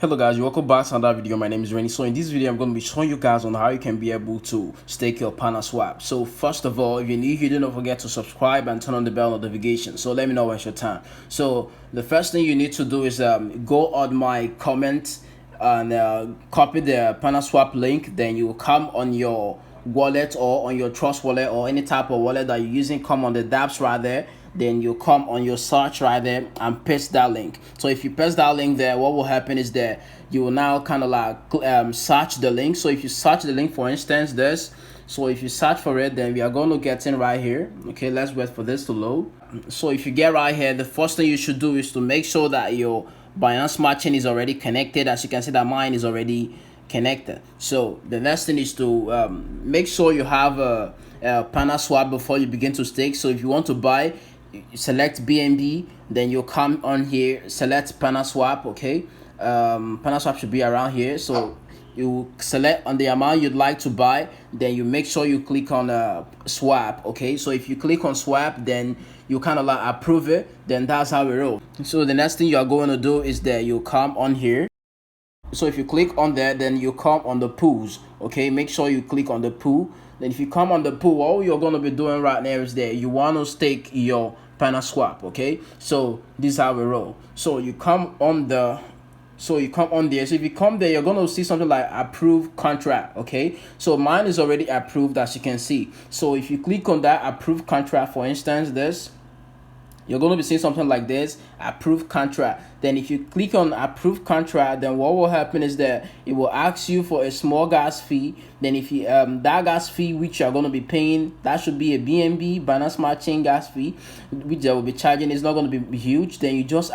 Hello guys, welcome back to another video. My name is Rennie. So in this video I'm going to be showing you guys on how you can be able to stake your PantherSwap. So first of all, if you're new here, don't forget to subscribe and turn on the bell notification, so let me know when it's your time. So the first thing you need to do is go on my comment and copy the PantherSwap link. Then you will come on your wallet or on your trust wallet or any type of wallet that you're using. Come on the dApps right there. Then you come on your search right there and paste that link. So if you paste that link there, what will happen is that you will now kind of like search the link. So if you search the link, for instance, this, so if you search for it, then we are going to get in right here. Okay, let's wait for this to load. So if you get right here, the first thing you should do is to make sure that your Binance Smart Chain is already connected. As you can see, that mine is already connected. So the next thing is to make sure you have a PantherSwap before you begin to stake. So if you want to buy, select BNB, then you come on here, select PantherSwap. Okay, PantherSwap should be around here. So you select on the amount you'd like to buy, then you make sure you click on swap. Okay, so if you click on swap, then you kind of like approve it, then that's how we roll. So the next thing you are going to do is that you come on here. So if you click on that, then you come on the pools. Okay, make sure you click on the pool. Then if you come on the pool, all you're going to be doing right now is that you want to stake your PantherSwap. Okay, so this is how we roll. So you come on the So if you come there, you're going to see something like approve contract. Okay, so mine is already approved, as you can see. So if you click on that approve contract, for instance, this, you're going to be seeing something like this, approve contract. Then if you click on approve contract, then what will happen is that it will ask you for a small gas fee. Then if you that gas fee which you're going to be paying, that should be a BNB, Binance Smart Chain gas fee, which they will be charging. Is not going to be huge. Then you just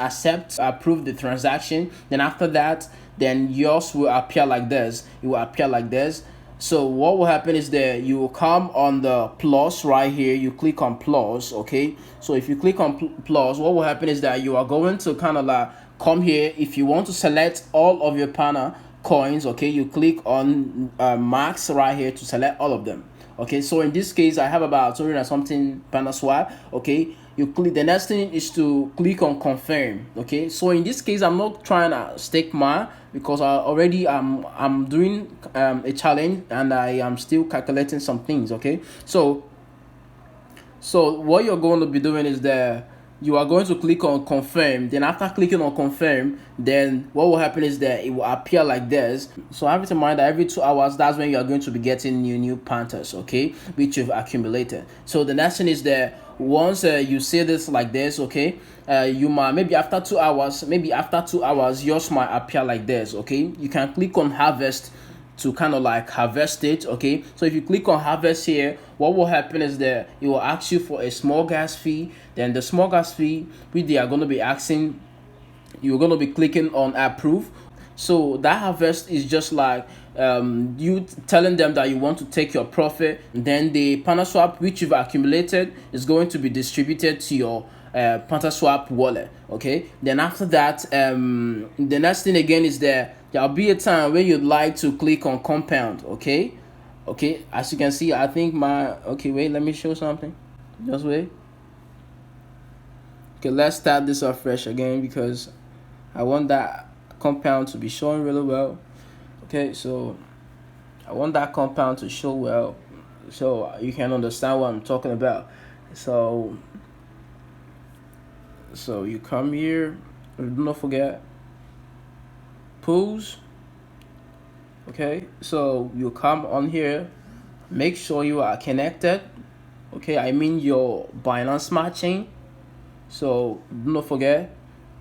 approve the transaction. Then after that, then yours will appear like this. It will appear like this. So what will happen is that you will come on the plus right here, you click on plus. Okay, so if you click on plus, what will happen is that you are going to kind of like come here. If you want to select all of your Panther coins, okay, you click on max right here to select all of them. Okay, so in this case I have about 200 and something PantherSwap. Okay, you click, the next thing is to click on confirm. Okay, so in this case I'm not trying to stake mine because I already I'm doing a challenge and I am still calculating some things. Okay, so what you're going to be doing is that you are going to click on confirm. Then after clicking on confirm, then what will happen is that it will appear like this. So have it in mind that every 2 hours, that's when you are going to be getting new Panthers, okay, which you've accumulated. So the next thing is that once you see this like this, okay, you might maybe after 2 hours, yours might appear like this. Okay, you can click on harvest to kind of like harvest it. Okay, so if you click on harvest here, what will happen is that it will ask you for a small gas fee. Then the small gas fee which they are going to be asking, you're going to be clicking on approve. So that harvest is just like you telling them that you want to take your profit. Then the PantherSwap which you've accumulated is going to be distributed to your PantherSwap wallet. Okay, then after that, the next thing again is that there'll be a time where you'd like to click on compound. Okay, as you can see, I think wait, let me show something. Just wait. Okay, let's start this off fresh again because I want that compound to be showing really well. Okay, so I want that compound to show well so you can understand what I'm talking about. So you come here, do not forget pools. Okay, so you come on here, make sure you are connected. Okay, I mean your Binance Smart Chain. So do not forget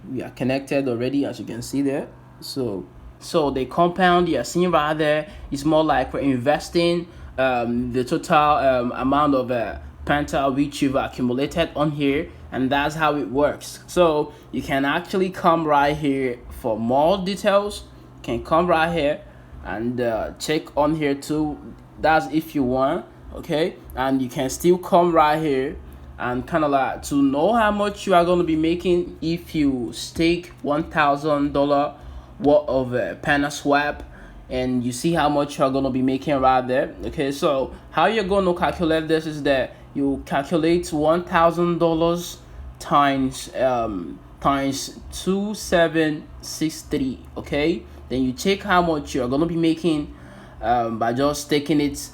we are connected already, as you can see there. So the compound you are seeing right there is more like we're investing the total amount of Panther which you've accumulated on here, and that's how it works. So you can actually come right here for more details. You can come right here and check on here too. That's if you want. Okay, and you can still come right here and kind of like to know how much you are going to be making if you stake $1,000 worth of PantherSwap, and you see how much you're going to be making right there. Okay, so how you're going to calculate this is that you calculate $1,000 times 2763. Okay, then you check how much you're gonna be making by just taking it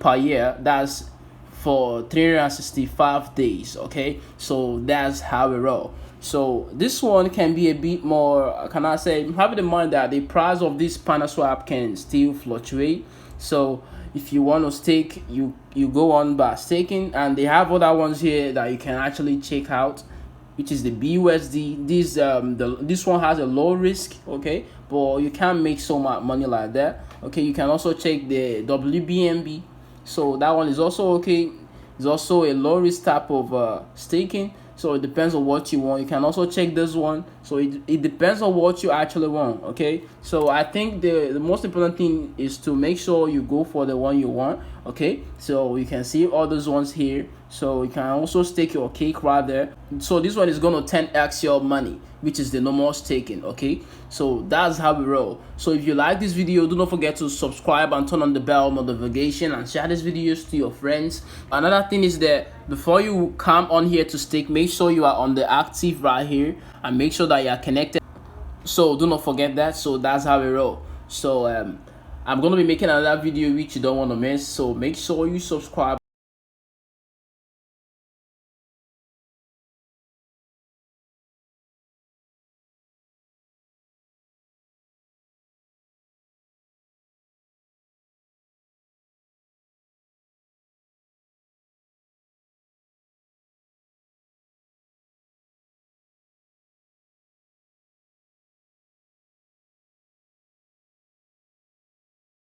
per year. That's for 365 days. Okay, so that's how it roll. So this one can be a bit more, can I say, having in mind that the price of this PantherSwap can still fluctuate. So if you want to stake, you go on by staking, and they have other ones here that you can actually check out, which is the BUSD. This one has a low risk, okay, but you can't make so much money like that. Okay, you can also check the WBNB. So that one is also okay. It's also a low risk type of staking. So it depends on what you want. You can also check this one. So it depends on what you actually want. Okay, so I think the most important thing is to make sure you go for the one you want. Okay, so you can see all those ones here. So you can also stake your cake right there. So this one is going to 10x your money, which is the normal staking. Okay, so that's how we roll. So if you like this video, do not forget to subscribe and turn on the bell notification, and share these videos to your friends. Another thing is that before you come on here to stake, make sure you are on the active right here, and make sure that you are connected. So do not forget that. So that's how we roll. So I'm going to be making another video which you don't want to miss, so make sure you subscribe.